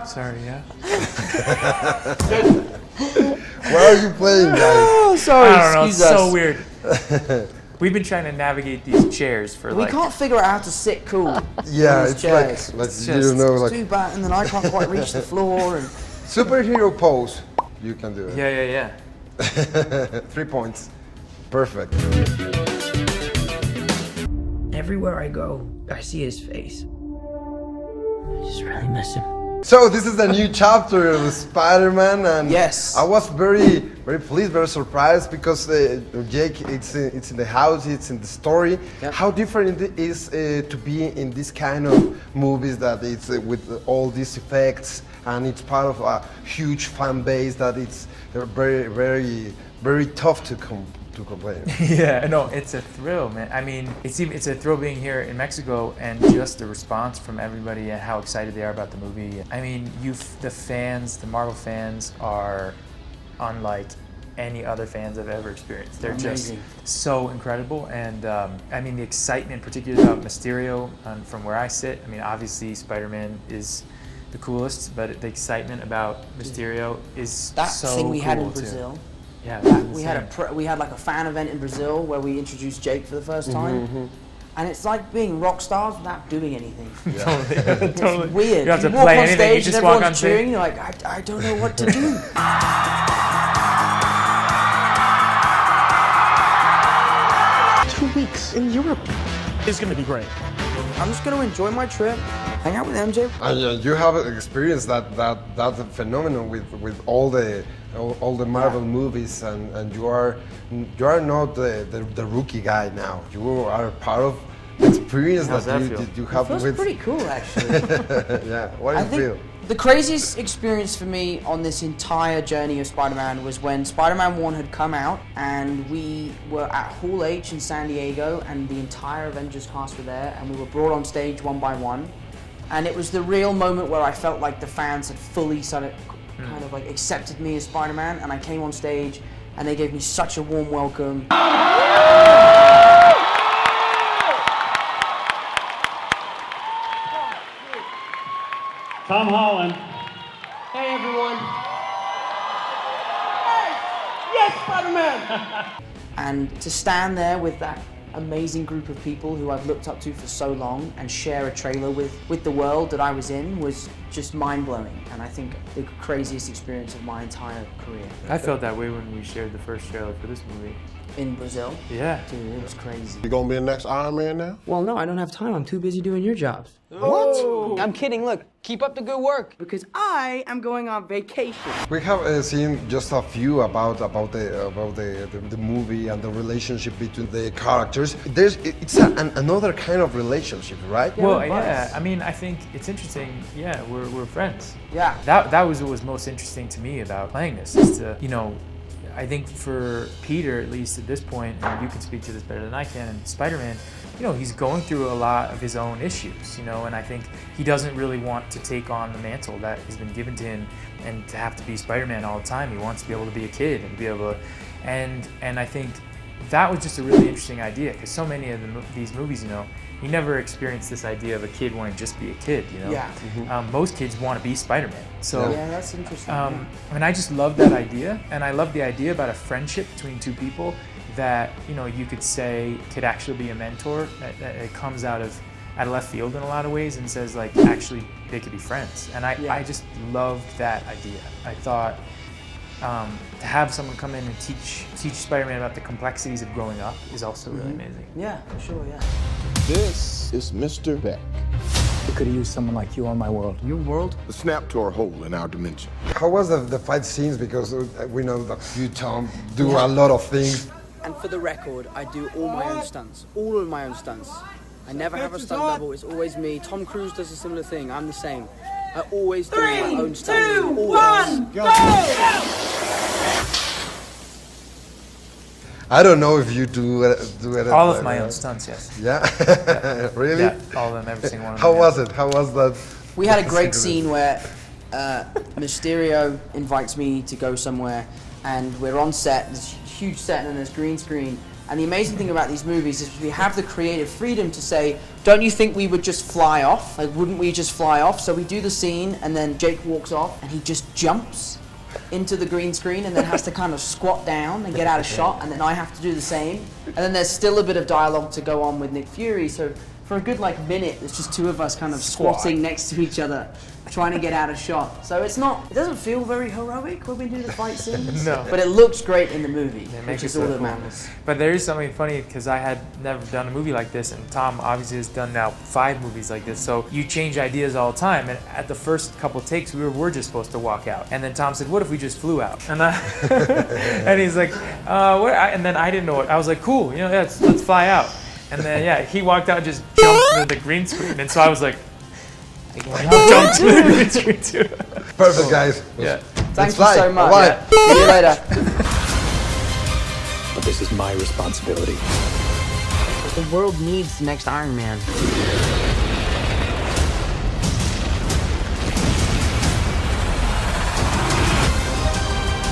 Sorry, yeah. Why are you playing, guys? Oh, sorry, I don't know, it's excuse us. so weird. We've been trying to navigate these chairs for We like... can't figure out how to sit cool. Yeah, these it's chairs. like It's you just- know, It's like too bad, and then I can't quite reach the floor. And superhero pose. You can do it. Yeah. 3 points. Perfect. everywhere I go, I see his face. I just really miss him. So this is a new chapter of Spider-Man, and yes, I was very pleased, very surprised because Jake, it's in the house, it's in the story. Yep. How different it is to be in this kind of movies that it's with all these effects, and it's part of a huge fan base that it's very tough to complain. Yeah, no, it's a thrill, man. I mean, it's a thrill being here in Mexico and just the response from everybody and how excited they are about the movie. I mean, the fans, the Marvel fans are unlike any other fans I've ever experienced. They're amazing. Just so incredible, and I mean, the excitement, particularly about Mysterio, from where I sit. I mean, obviously, Spider-Man is the coolest, but the excitement about Mysterio is that so thing we had in cool, Brazil. too. Yeah, we had like a fan event in Brazil where we introduced Jake for the first time, and it's like being rock stars without doing anything. Yeah. Totally, totally. It's weird. You don't have to walk play on anything. stage You just and walk everyone's on cheering. stage. You're like, I don't know what to do. 2 weeks in Europe is going to be great. I'm just going to enjoy my trip, hang out with MJ. And you have experienced that phenomenon with all the Marvel movies, and you are not the rookie guy now. You are part of the experience How's that that you have It feels with. pretty cool, actually. Yeah, what do I you think feel? the craziest experience for me on this entire journey of Spider-Man was when Spider-Man 1 had come out and we were at Hall H in San Diego and the entire Avengers cast were there and we were brought on stage one by one. And it was the real moment where I felt like the fans had fully kind of like accepted me as Spider-Man, and I came on stage and they gave me such a warm welcome. Tom Holland. Hey, everyone. Yes, Spider-Man! And to stand there with that amazing group of people who I've looked up to for so long and share a trailer with the world that I was in was just mind-blowing, and I think the craziest experience of my entire career. I felt that way when we shared the first trailer for this movie. In Brazil? Yeah. Dude, it was crazy. You gonna be the next Iron Man now? Well, no, I don't have time. I'm too busy doing your jobs. What? I'm kidding. Look, keep up the good work because I am going on vacation. We have seen just a few about the movie and the relationship between the characters. It's another kind of relationship, right? Well, we're yeah. buds. I mean, I think it's interesting. Yeah, we're friends. Yeah. That was what was most interesting to me about playing this. Is to, I think for Peter, at least at this point, and you can speak to this better than I can, and Spider-Man, he's going through a lot of his own issues, and I think he doesn't really want to take on the mantle that has been given to him and to have to be Spider-Man all the time. He wants to be able to be a kid and be able to, and I think that was just a really interesting idea because so many of these movies, you never experience this idea of a kid wanting to just be a kid, Yeah. Most kids want to be Spider-Man. So Yeah, that's interesting. and I just love that idea, and I love the idea about a friendship between two people that you could say could actually be a mentor. That comes out of left field in a lot of ways, and says like actually they could be friends. And I just loved that idea. I thought to have someone come in and teach Spider-Man about the complexities of growing up is also really amazing. Yeah, for sure. Yeah. This is Mr. Beck. I could have used someone like you on my world. Your world? The snap tore a hole in our dimension. How was the fight scenes? Because we know that you, Tom, do a lot of things. And for the record, I do all my own stunts. All of my own stunts. I never have a stunt double, it's always me. Tom Cruise does a similar thing, I'm the same. I always do my own stunts. 3, 2, 1, go! I don't know if you do it. All of my own stunts, yes. Yeah? Really? Yeah, all of them, every single one of them. How yeah. was it? How was that? We had a great scene where Mysterio invites me to go somewhere, and we're on set. There's a huge set, and there's green screen, And the amazing thing about these movies is we have the creative freedom to say, don't you think we would just fly off? Like, wouldn't we just fly off? So we do the scene, and then Jake walks off, and he just jumps into the green screen and then has to kind of squat down and get out of shot, and then I have to do the same. And then there's still a bit of dialogue to go on with Nick Fury, so for a good minute, it's just two of us kind of squatting next to each other, trying to get out of shot. So it doesn't feel very heroic when we do the fight scenes. No. But it looks great in the movie, It which makes is it all so that cool. matters. But there is something funny because I had never done a movie like this, and Tom obviously has done now 5 movies like this. So you change ideas all the time. And at the first couple takes, we were just supposed to walk out. And then Tom said, "What if we just flew out?" And and he's like, "What?" And then I didn't know what. I was like, "Cool, let's fly out." And then he walked out and just jumped into the green screen. And so I was like, jumped into the green screen too. Perfect, guys. Yeah. Thank you fly. so much. Bye. See you later. But this is my responsibility. The world needs the next Iron Man.